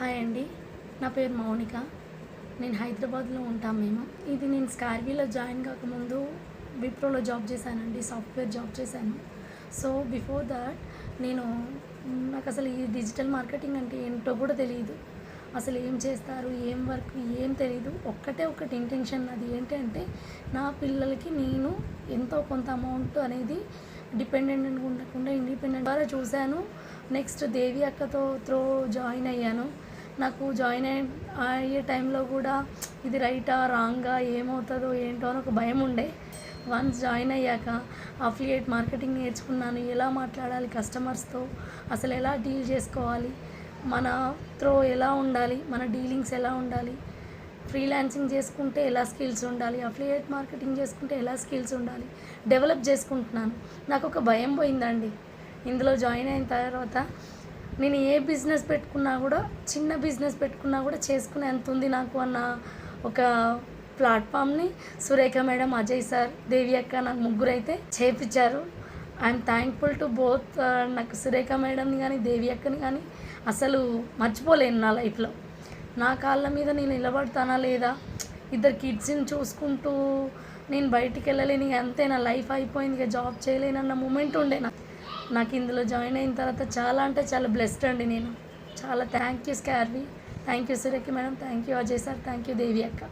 Hi అండి, నా పేరు మౌనిక. నేను హైదరాబాద్లో ఉంటాం మేము. నేను స్కార్వీలో జాయిన్ కాకముందు విప్రోలో జాబ్ చేశానండి, సాఫ్ట్వేర్ జాబ్ చేశాను. సో బిఫోర్ దాట్ నాకు అసలు ఈ డిజిటల్ మార్కెటింగ్ అంటే ఏంటో కూడా తెలియదు. అసలు ఏం చేస్తారు, ఏం వర్క్, ఏం తెలియదు. ఒకటి ఇంటెన్షన్ అది ఏంటంటే నా పిల్లలకి నేను ఎంతో కొంత అమౌంట్ అనేది డిపెండెంట్ ఉండకుండా ఇండిపెండెంట్ ద్వారా చూశాను. నెక్స్ట్ దేవి అక్కతో జాయిన్ అయ్యాను. నాకు జాయిన్ అయ్యే టైంలో కూడా ఇది రైటా రాంగా ఏమవుతుందో ఏంటో అని ఒక భయం ఉండే. వన్స్ జాయిన్ అయ్యాక అఫిలియేట్ మార్కెటింగ్ నేర్చుకున్నాను. ఎలా మాట్లాడాలి కస్టమర్స్తో, అసలు ఎలా డీల్ చేసుకోవాలి, మన ఎలా ఉండాలి, మన డీలింగ్స్ ఎలా ఉండాలి, ఫ్రీలాన్సింగ్ చేసుకుంటే ఎలా స్కిల్స్ ఉండాలి, అఫిలియేట్ మార్కెటింగ్ చేసుకుంటే ఎలా స్కిల్స్ ఉండాలి, డెవలప్ చేసుకుంటున్నాను. నాకు ఒక భయం పోయిందండి. ఇందులో జాయిన్ అయిన తర్వాత నేను ఏ బిజినెస్ పెట్టుకున్నా కూడా, చిన్న బిజినెస్ పెట్టుకున్నా కూడా చేసుకునే అంత ఉంది నాకు అన్న ఒక ప్లాట్ఫామ్ని సురేఖ మేడం, అజయ్ సార్, దేవి అక్క నాకు ముగ్గురు అయితే చేపించారు. I'm thankful to both. నాకు సురేఖ మేడంని కానీ దేవి అక్కని కానీ అసలు మర్చిపోలేను నా లైఫ్లో. నా కాళ్ళ మీద నేను నిలబడతానా లేదా, ఇద్దరు కిడ్స్ని చూసుకుంటూ నేను బయటికి వెళ్ళలేని, అంతే నా లైఫ్ అయిపోయింది, ఇక జాబ్ చేయలేనన్న మూమెంట్ ఉండే నాకు ఇందులో జాయిన్ అయిన తర్వాత చాలా అంటే చాలా బ్లెస్డ్ అండి. నేను చాలా థ్యాంక్ యూ స్కార్వీ, thank you Surekha madam, thank you Ajay sir, thank you Devi అక్క.